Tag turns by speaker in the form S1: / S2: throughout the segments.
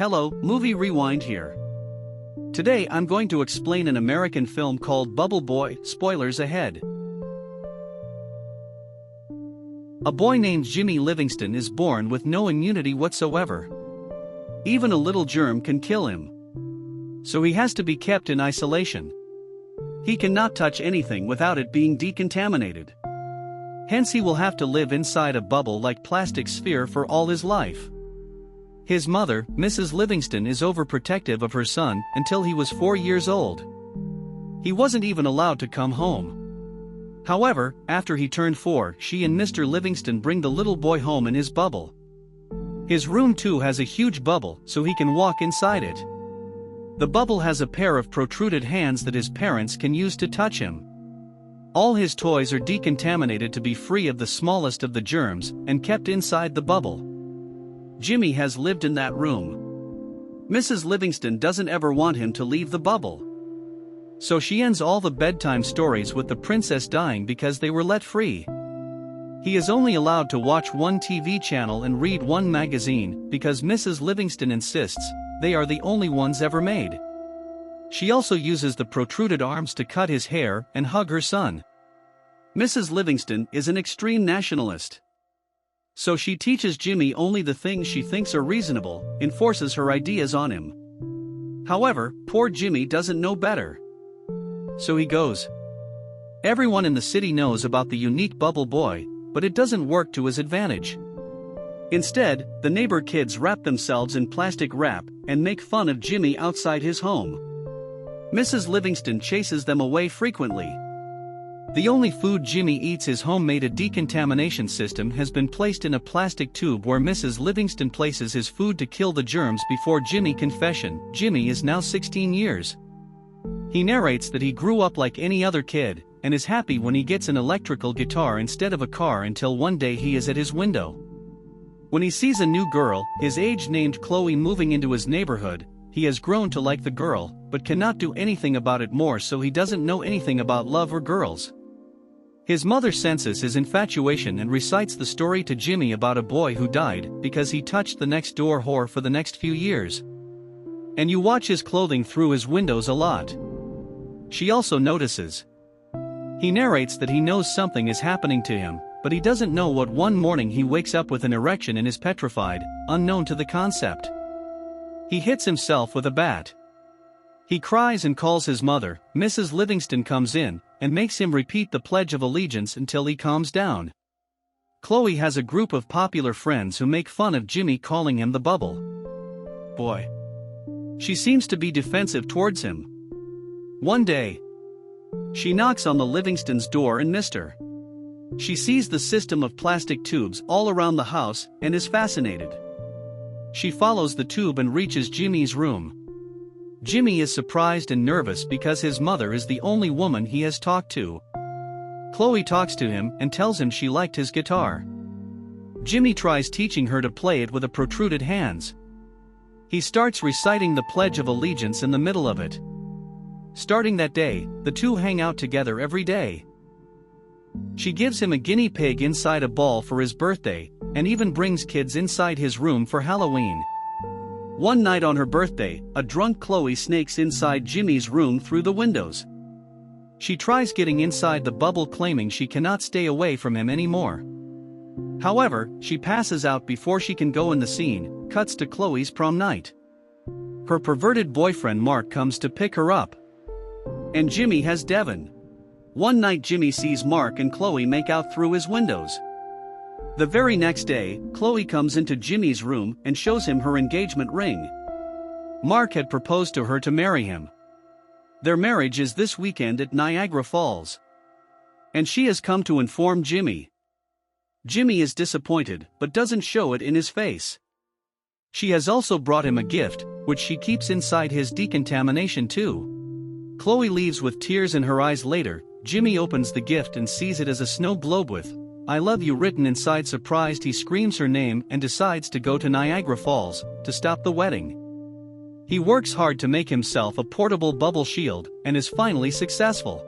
S1: Hello, Movie Rewind here. Today I'm going to explain an American film called Bubble Boy, spoilers ahead. A boy named Jimmy Livingston is born with no immunity whatsoever. Even a little germ can kill him. So he has to be kept in isolation. He cannot touch anything without it being decontaminated. Hence he will have to live inside a bubble-like plastic sphere for all his life. His mother, Mrs. Livingston, is overprotective of her son until he was 4 years old. He wasn't even allowed to come home. However, after he turned 4, she and Mr. Livingston bring the little boy home in his bubble. His room too has a huge bubble, so he can walk inside it. The bubble has a pair of protruded hands that his parents can use to touch him. All his toys are decontaminated to be free of the smallest of the germs and kept inside the bubble. Jimmy has lived in that room. Mrs. Livingston doesn't ever want him to leave the bubble. So she ends all the bedtime stories with the princess dying because they were let free. He is only allowed to watch one TV channel and read one magazine because Mrs. Livingston insists they are the only ones ever made. She also uses the protruded arms to cut his hair and hug her son. Mrs. Livingston is an extreme nationalist. So she teaches Jimmy only the things she thinks are reasonable, and forces her ideas on him. However, poor Jimmy doesn't know better. So he goes. Everyone in the city knows about the unique Bubble Boy, but it doesn't work to his advantage. Instead, the neighbor kids wrap themselves in plastic wrap and make fun of Jimmy outside his home. Mrs. Livingston chases them away frequently. The only food Jimmy eats is homemade. A decontamination system has been placed in a plastic tube where Mrs. Livingston places his food to kill the germs before Jimmy. Confession: Jimmy is now 16 years. He narrates that he grew up like any other kid, and is happy when he gets an electrical guitar instead of a car until one day he is at his window. When he sees a new girl, his age, named Chloe, moving into his neighborhood, he has grown to like the girl, but cannot do anything about it more, so he doesn't know anything about love or girls. His mother senses his infatuation and recites the story to Jimmy about a boy who died because he touched the next door whore for the next few years. And you watch his clothing through his windows a lot. She also notices. He narrates that he knows something is happening to him, but he doesn't know what. One morning he wakes up with an erection and is petrified, unknown to the concept. He hits himself with a bat. He cries and calls his mother. Mrs. Livingston comes in and makes him repeat the Pledge of Allegiance until he calms down. Chloe has a group of popular friends who make fun of Jimmy, calling him the Bubble Boy. She seems to be defensive towards him. One day, she knocks on the Livingstons' door and Mr. She sees the system of plastic tubes all around the house and is fascinated. She follows the tube and reaches Jimmy's room. Jimmy is surprised and nervous because his mother is the only woman he has talked to. Chloe talks to him and tells him she liked his guitar. Jimmy tries teaching her to play it with a protruded hands. He starts reciting the Pledge of Allegiance in the middle of it. Starting that day, the two hang out together every day. She gives him a guinea pig inside a ball for his birthday, and even brings kids inside his room for Halloween. One night on her birthday, a drunk Chloe snakes inside Jimmy's room through the windows. She tries getting inside the bubble, claiming she cannot stay away from him anymore. However, she passes out before she can go in. The scene cuts to Chloe's prom night. Her perverted boyfriend Mark comes to pick her up. And Jimmy has Devon. One night Jimmy sees Mark and Chloe make out through his windows. The very next day, Chloe comes into Jimmy's room and shows him her engagement ring. Mark had proposed to her to marry him. Their marriage is this weekend at Niagara Falls. And she has come to inform Jimmy. Jimmy is disappointed, but doesn't show it in his face. She has also brought him a gift, which she keeps inside his decontamination too. Chloe leaves with tears in her eyes. Later, Jimmy opens the gift and sees it as a snow globe with "I love you" written inside. Surprised, he screams her name and decides to go to Niagara Falls to stop the wedding. He works hard to make himself a portable bubble shield and is finally successful.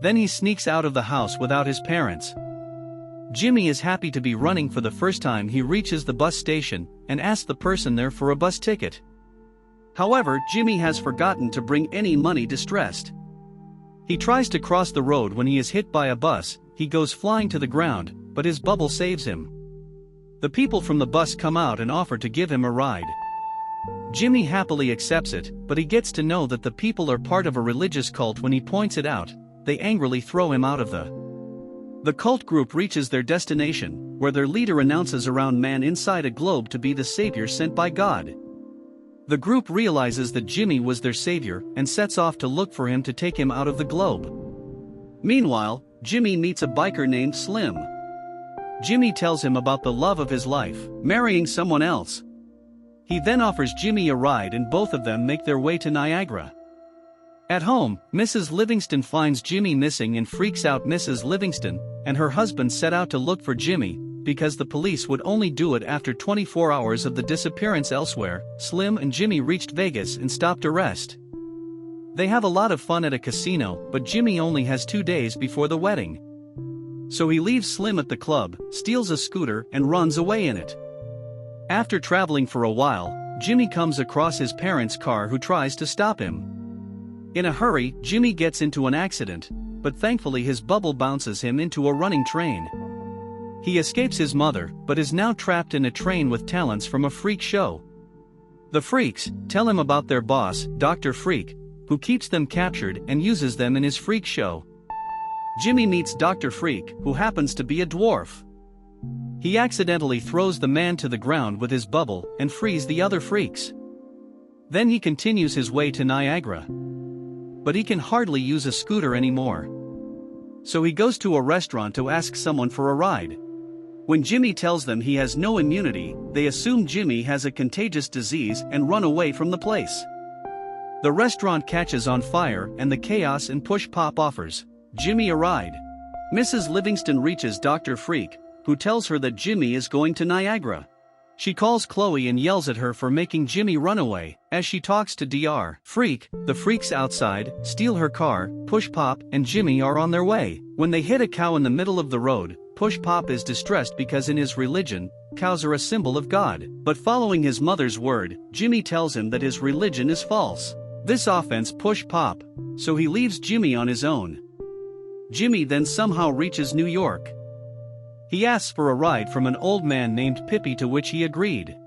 S1: Then he sneaks out of the house without his parents. Jimmy is happy to be running for the first time. He reaches the bus station and asks the person there for a bus ticket. However, Jimmy has forgotten to bring any money. Distressed, he tries to cross the road when he is hit by a bus. He goes flying to the ground, but his bubble saves him. The people from the bus come out and offer to give him a ride. Jimmy happily accepts it, but he gets to know that the people are part of a religious cult. When he points it out, they angrily throw him out of the cult group reaches their destination, where their leader announces a round man inside a globe to be the savior sent by God. The group realizes that Jimmy was their savior and sets off to look for him to take him out of the globe. Meanwhile, Jimmy meets a biker named Slim. Jimmy tells him about the love of his life, marrying someone else. He then offers Jimmy a ride and both of them make their way to Niagara. At home, Mrs. Livingston finds Jimmy missing and freaks out. Mrs. Livingston and her husband set out to look for Jimmy, because the police would only do it after 24 hours of the disappearance. Elsewhere, Slim and Jimmy reached Vegas and stopped to rest. They have a lot of fun at a casino, but Jimmy only has 2 days before the wedding. So he leaves Slim at the club, steals a scooter and runs away in it. After traveling for a while, Jimmy comes across his parents' car, who tries to stop him. In a hurry, Jimmy gets into an accident, but thankfully his bubble bounces him into a running train. He escapes his mother, but is now trapped in a train with talents from a freak show. The freaks tell him about their boss, Dr. Freak, who keeps them captured and uses them in his freak show. Jimmy meets Dr. Freak, who happens to be a dwarf. He accidentally throws the man to the ground with his bubble and frees the other freaks. Then he continues his way to Niagara. But he can hardly use a scooter anymore. So he goes to a restaurant to ask someone for a ride. When Jimmy tells them he has no immunity, they assume Jimmy has a contagious disease and run away from the place. The restaurant catches on fire and the chaos and Push Pop offers Jimmy a ride. Mrs. Livingston reaches Dr. Freak, who tells her that Jimmy is going to Niagara. She calls Chloe and yells at her for making Jimmy run away. As she talks to Dr. Freak, the freaks outside steal her car. Push Pop and Jimmy are on their way. When they hit a cow in the middle of the road, Push Pop is distressed because in his religion, cows are a symbol of God. But following his mother's word, Jimmy tells him that his religion is false. This offends Push Pop, so he leaves Jimmy on his own. Jimmy then somehow reaches New York. He asks for a ride from an old man named Pippi, to which he agreed.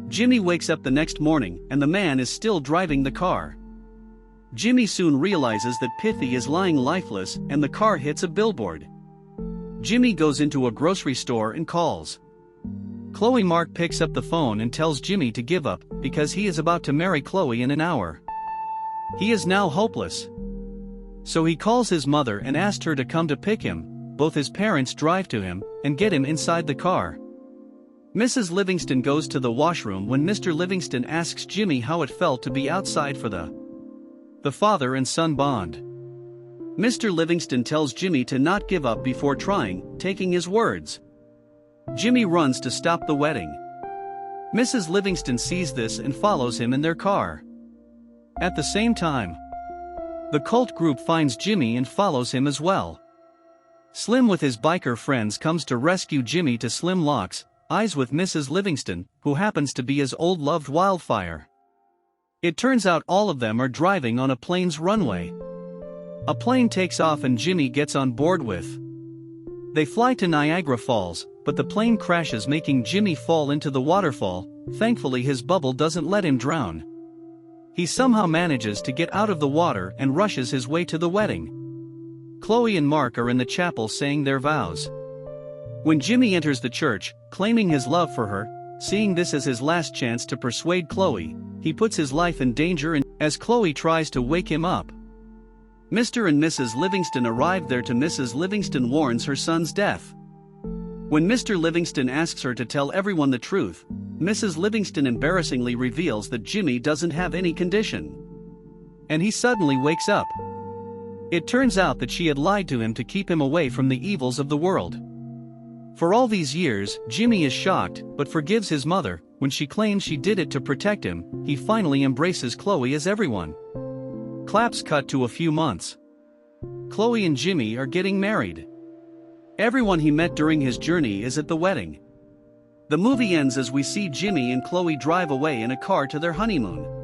S1: Jimmy wakes up the next morning and the man is still driving the car. Jimmy soon realizes that Pippi is lying lifeless and the car hits a billboard. Jimmy goes into a grocery store and calls. Chloe. Mark picks up the phone and tells Jimmy to give up because he is about to marry Chloe in an hour. He is now hopeless. So he calls his mother and asks her to come to pick him. Both his parents drive to him and get him inside the car. Mrs. Livingston goes to the washroom when Mr. Livingston asks Jimmy how it felt to be outside for the father and son bond. Mr. Livingston tells Jimmy to not give up before trying, taking his words. Jimmy runs to stop the wedding. Mrs. Livingston sees this and follows him in their car. At the same time, the cult group finds Jimmy and follows him as well. Slim with his biker friends comes to rescue Jimmy. To Slim locks eyes with Mrs. Livingston, who happens to be his old loved Wildfire. It turns out all of them are driving on a plane's runway. A plane takes off and Jimmy gets on board with. They fly to Niagara Falls, but the plane crashes, making Jimmy fall into the waterfall. Thankfully his bubble doesn't let him drown. He somehow manages to get out of the water and rushes his way to the wedding. Chloe and Mark are in the chapel saying their vows. When Jimmy enters the church, claiming his love for her, seeing this as his last chance to persuade Chloe, he puts his life in danger as Chloe tries to wake him up. Mr. and Mrs. Livingston arrive there. To Mrs. Livingston warns her son's death. When Mr. Livingston asks her to tell everyone the truth, Mrs. Livingston embarrassingly reveals that Jimmy doesn't have any condition. And he suddenly wakes up. It turns out that she had lied to him to keep him away from the evils of the world. For all these years, Jimmy is shocked but forgives his mother. When she claims she did it to protect him, he finally embraces Chloe as everyone. Claps cut to a few months. Chloe and Jimmy are getting married. Everyone he met during his journey is at the wedding. The movie ends as we see Jimmy and Chloe drive away in a car to their honeymoon.